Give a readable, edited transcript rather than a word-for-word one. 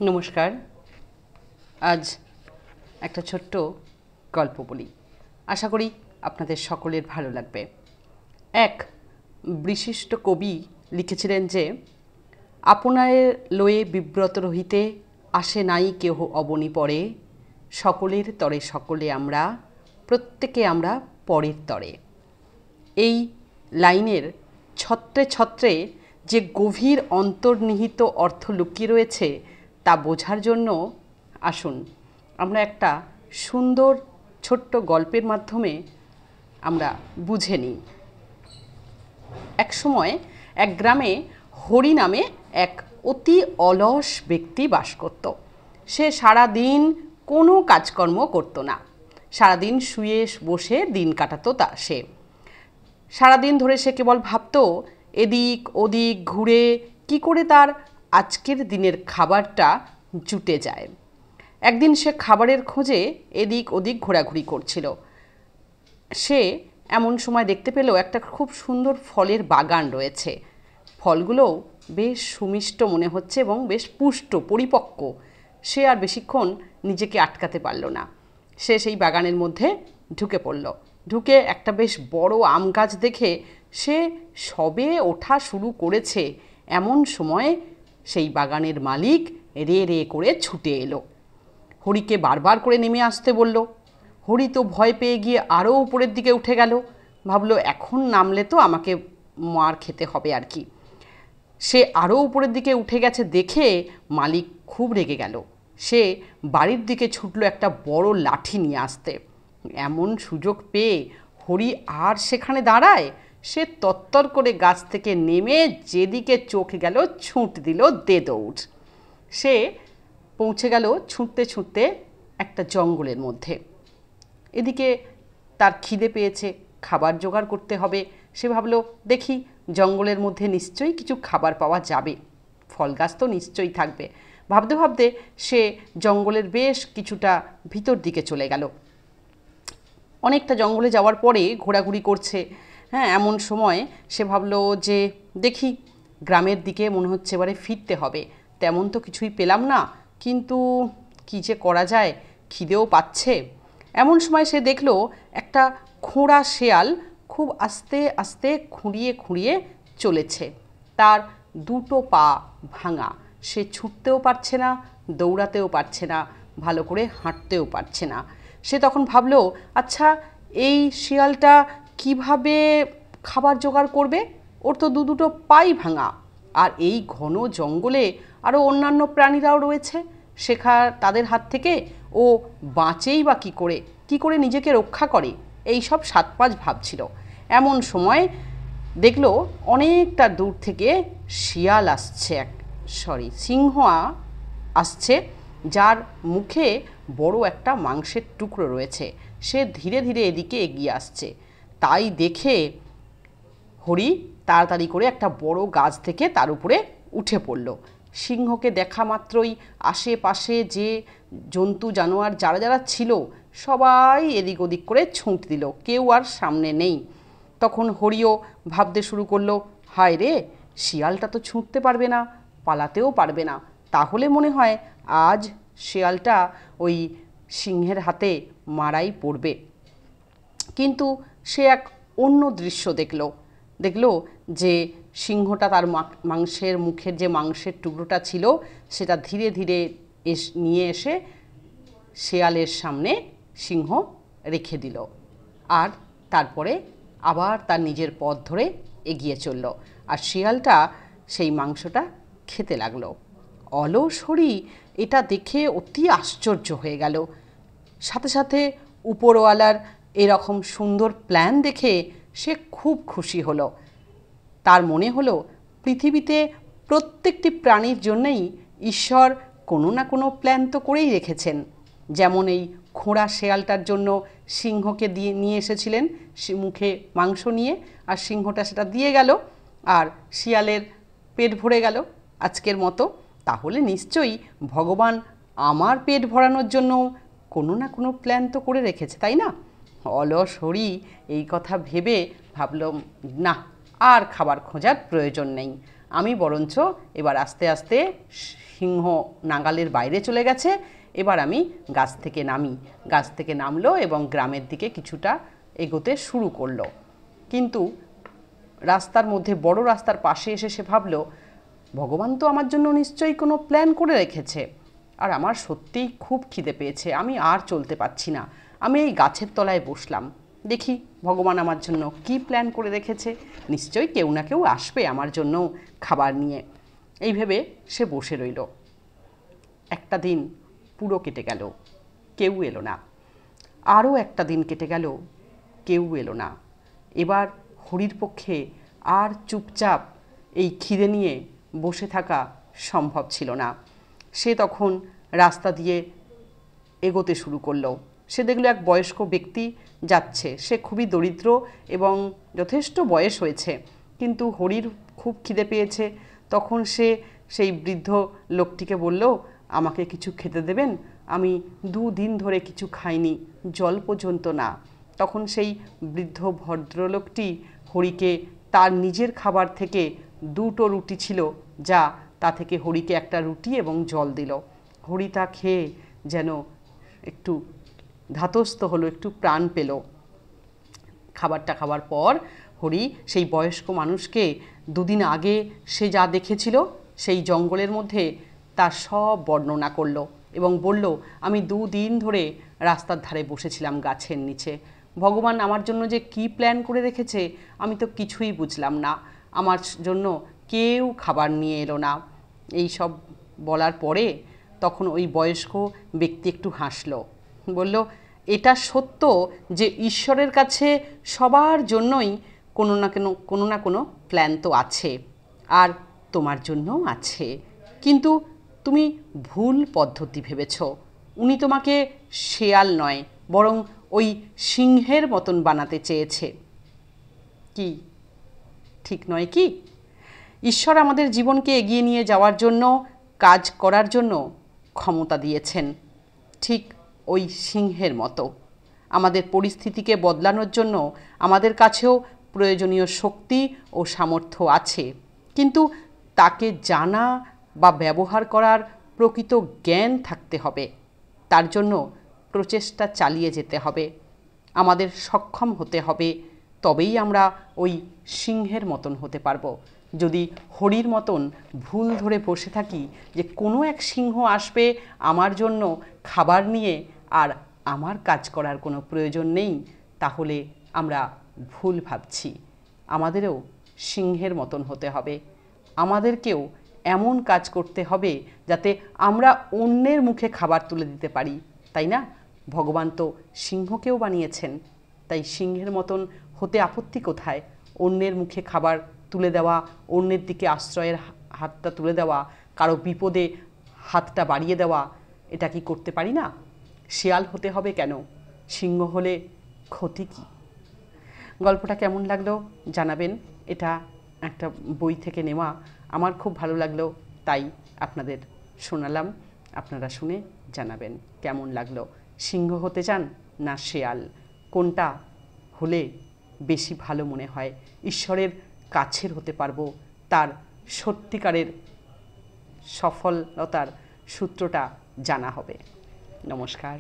নমস্কার। আজ একটা ছোট্ট গল্প বলি, আশা করি আপনাদের সকলের ভালো লাগবে। এক বিশিষ্ট কবি লিখেছিলেন যে, আপনারে লয়ে বিব্রত রহিতে আসে নাই কেহ অবনী পরে, সকলের তরে সকলে আমরা, প্রত্যেকে আমরা পরের তরে। এই লাইনের ছত্রে ছত্রে যে গভীর অন্তর্নিহিত অর্থ লুকিয়ে রয়েছে তা বোঝার জন্য আসুন আমরা একটা সুন্দর ছোট্ট গল্পের মাধ্যমে আমরা বুঝে নিই। এক সময় এক গ্রামে হরি নামে এক অতি অলস ব্যক্তি বাস করত। সে সারাদিন কোনো কাজকর্ম করতো না, সারাদিন শুয়ে বসে দিন কাটাতো সে। সারাদিন ধরে সে কেবল ভাবতো এদিক ওদিক ঘুরে কি করে তার আজকের দিনের খাবারটা জুটে যায়। একদিন সে খাবারের খোঁজে এদিক ওদিক ঘোরাঘুরি করছিল। সে এমন সময় দেখতে পেল একটা খুব সুন্দর ফলের বাগান রয়েছে। ফলগুলো বেশ সুমিষ্ট মনে হচ্ছে এবং বেশ পুষ্ট পরিপক্ক। সে আর বেশিক্ষণ নিজেকে আটকাতে পারল না। সে সেই বাগানের মধ্যে ঢুকে পড়ল। ঢুকে একটা বেশ বড় আম গাছ দেখে সে সবে ওঠা শুরু করেছে এমন সময় সেই বাগানের মালিক রে রে করে ছুটে এলো। হরিকে বারবার করে নেমে আসতে বলল। হরি তো ভয় পেয়ে গিয়ে আরও উপরের দিকে উঠে গেল। ভাবলো এখন নামলে তো আমাকে মার খেতে হবে আর কি। সে আরও উপরের দিকে উঠে গেছে দেখে মালিক খুব রেগে গেল। সে বাড়ির দিকে ছুটলো একটা বড় লাঠি নিয়ে আসতে। এমন সুযোগ পেয়ে হরি আর সেখানে দাঁড়ায়, সে তত্তর করে গাছ থেকে নেমে যেদিকে চোখ গেল ছুট দিল দে দৌড়। সে পৌঁছে গেল ছুটতে ছুটতে একটা জঙ্গলের মধ্যে। এদিকে তার খিদে পেয়েছে, খাবার জোগাড় করতে হবে। সে ভাবলো দেখি জঙ্গলের মধ্যে নিশ্চয়ই কিছু খাবার পাওয়া যাবে, ফল গাছ তো নিশ্চয়ই থাকবে। ভাবতে ভাবতে সে জঙ্গলের বেশ কিছুটা ভিতর দিকে চলে গেল। অনেকটা জঙ্গলে যাওয়ার পরে ঘোরাঘুরি করছে। হ্যাঁ, এমন সময় সে ভাবলো যে দেখি গ্রামের দিকে মনে হচ্ছে এবারে ফিরতে হবে। তেমন তো কিছুই পেলাম না, কিন্তু কী যে করা যায়, খিদেও পাচ্ছে। এমন সময় সে দেখলো একটা খোঁড়া শেয়াল খুব আস্তে আস্তে খুঁড়িয়ে খুঁড়িয়ে চলেছে। তার দুটো পা ভাঙা, সে ছুটতেও পারছে না, দৌড়াতেও পারছে না, ভালো করে হাঁটতেও পারছে না। সে তখন ভাবলো আচ্ছা এই শিয়ালটা কিভাবে খাবার জোগাড় করবে, ওর তো দুটো পাই ভাঙা, আর এই ঘন জঙ্গলে আরও অন্যান্য প্রাণীরাও রয়েছে, তাদের হাত থেকে ও বাঁচেই বা কী করে নিজেকে রক্ষা করে, এই সব 7-5 ভাবছিল। এমন সময় দেখলো অনেকটা দূর থেকে শিয়াল আসছে, সিংহ আসছে, যার মুখে বড় একটা মাংসের টুকরো রয়েছে। সে ধীরে ধীরে এদিকে এগিয়ে আসছে। তাই দেখে হরি তাড়াতাড়ি করে একটা বড় গাছ থেকে তার উপরে উঠে পড়ল। সিংহকে দেখা মাত্রই আশেপাশে যে জন্তু জানোয়ার যারা যারা ছিল সবাই এদিক ওদিক করে ছুট দিল, কেউ আর সামনে নেই। তখন হরিও ভাবতে শুরু করলো, হায় রে, শিয়ালটা তো ছুটতে পারবে না, পালাতেও পারবে না, তাহলে মনে হয় আজ শিয়ালটা ওই সিংহের হাতে মারাই পড়বে। কিন্তু সে এক অন্য দৃশ্য দেখলো যে সিংহটা তার মাংসের মুখের যে মাংসের টুকরোটা ছিল সেটা ধীরে ধীরে নিয়ে এসে শেয়ালের সামনে সিংহ রেখে দিল, আর তারপরে আবার তার নিজের পথ ধরে এগিয়ে চলল। আর শিয়ালটা সেই মাংসটা খেতে লাগলো। অলস হরি এটা দেখে অতি আশ্চর্য হয়ে গেল। সাথে সাথে উপরওয়ালার এরকম সুন্দর প্ল্যান দেখে সে খুব খুশি হলো। তার মনে হলো পৃথিবীতে প্রত্যেকটি প্রাণীর জন্যই ঈশ্বর কোনো না কোনো প্ল্যান তো করেই রেখেছেন। যেমন এই খোঁড়া শেয়ালটার জন্য সিংহকে নিয়ে এসেছিলেন মুখে মাংস নিয়ে, আর সিংহটা সেটা দিয়ে গেল, আর শিয়ালের পেট ভরে গেল আজকের মতো। তাহলে নিশ্চয়ই ভগবান আমার পেট ভরানোর জন্য কোনো না কোনো প্ল্যান তো করে রেখেছে, তাই না? অলস হরি এই কথা ভেবে ভাবলাম না, আর খাবার খোঁজার প্রয়োজন নেই, আমি বরঞ্চ এবার আস্তে আস্তে সিংহ নাগালের বাইরে চলে গেছে, এবার আমি গাছ থেকে নামি। গাছ থেকে নামলো এবং গ্রামের দিকে কিছুটা এগোতে শুরু করলো। কিন্তু রাস্তার মধ্যে, বড় রাস্তার পাশে এসে সে ভাবলো, ভগবান তো আমার জন্য নিশ্চয়ই কোনো প্ল্যান করে রেখেছে, আর আমার সত্যিই খুব খিদে পেয়েছে, আমি আর চলতে পারছি না। আমি এই গাছের তলায় বসলাম, দেখি ভগবান আমার জন্য কি প্ল্যান করে রেখেছে, নিশ্চয়ই কেউ না কেউ আসবে আমার জন্য খাবার নিয়ে। এই ভেবে সে বসে রইল। একটা দিন পুরো কেটে গেল, কেউ এলো না। আরও একটা দিন কেটে গেল, কেউ এলো না। এবার হরির পক্ষে আর চুপচাপ এই খিদে নিয়ে বসে থাকা সম্ভব ছিল না। সে তখন রাস্তা দিয়ে এগোতে শুরু করলো। সে দেখলো এক বয়স্ক ব্যক্তি যাচ্ছে। সে খুবই দরিদ্র এবং যথেষ্ট বয়স হয়েছে, কিন্তু হরির খুব খিদে পেয়েছে। তখন সে সেই বৃদ্ধ লোকটিকে বলল, আমাকে কিছু খেতে দেবেন, আমি 2 দিন ধরে কিছু খাইনি, জল পর্যন্ত না। তখন সেই বৃদ্ধ ভদ্রলোকটি হরিকে তার নিজের খাবার থেকে 2টো রুটি ছিল যা, তা থেকে হরিকে একটা রুটি এবং জল দিল। হরি তা খেয়ে যেন একটু ধাতস্থ হলো, একটু প্রাণ পেল। খাবারটা খাওয়ার পর হরি সেই বয়স্ক মানুষকে 2 দিন আগে সে যা দেখেছিল সেই জঙ্গলের মধ্যে তার সব বর্ণনা করলো এবং বলল, আমি 2 দিন ধরে রাস্তার ধারে বসেছিলাম গাছের নিচে। ভগবান আমার জন্য যে কি প্ল্যান করে রেখেছে আমি তো কিছুই বুঝলাম না। আমার জন্য কেউ খাবার নিয়ে এলো না। এই সব বলার পরে তখন ওই বয়স্ক ব্যক্তি একটু হাসলো, বলল, এটা সত্য যে ঈশ্বরের কাছে সবার জন্যই কোনো না কোনো প্ল্যান তো আছে, আর তোমার জন্যও আছে, কিন্তু তুমি ভুল পদ্ধতি ভেবেছ। উনি তোমাকে শেয়াল নয়, বরং ওই সিংহের মতন বানাতে চেয়েছে। কি ঠিক নয় কি? ঈশ্বর আমাদের জীবনকে এগিয়ে নিয়ে যাওয়ার জন্য, কাজ করার জন্য ক্ষমতা দিয়েছেন, ঠিক ওই সিংহের মতো। আমাদের পরিস্থিতিকে বদলানোর জন্য আমাদের কাছেও প্রয়োজনীয় শক্তি ও সামর্থ্য আছে, কিন্তু তাকে জানা বা ব্যবহার করার প্রকৃত জ্ঞান থাকতে হবে। তার জন্য প্রচেষ্টা চালিয়ে যেতে হবে, আমাদের সক্ষম হতে হবে, তবেই আমরা ওই সিংহের মতন হতে পারবো। যদি হরির মতন ভুল ধরে বসে থাকি যে কোনো এক সিংহ আসবে আমার জন্য খাবার নিয়ে আর আমার কাজ করার কোনো প্রয়োজন নেই, তাহলে আমরা ভুল ভাবছি। আমাদেরও সিংহের মতন হতে হবে, আমাদেরকেও এমন কাজ করতে হবে যাতে আমরা অন্যের মুখে খাবার তুলে দিতে পারি, তাই না? ভগবান তো সিংহকেও বানিয়েছেন, তাই সিংহের মতন হতে আপত্তি কোথায়? অন্যের মুখে খাবার তুলে দেওয়া, অন্যের দিকে আশ্রয়ের হাতটা তুলে দেওয়া, কারো বিপদে হাতটা বাড়িয়ে দেওয়া, এটা কি করতে পারি না? শেয়াল হতে হবে কেন? সিংহ হলে ক্ষতি কী? গল্পটা কেমন লাগলো জানাবেন। এটা একটা বই থেকে নেওয়া, আমার খুব ভালো লাগলো তাই আপনাদের শোনালাম। আপনারা শুনে জানাবেন কেমন লাগলো। সিংহ হতে চান না শেয়াল? কোনটা হলে বেশি ভালো মনে হয়? ঈশ্বরের কাছের হতে পারবো, তার সত্যিকারের সফলতার সূত্রটা জানা হবে। নমস্কার।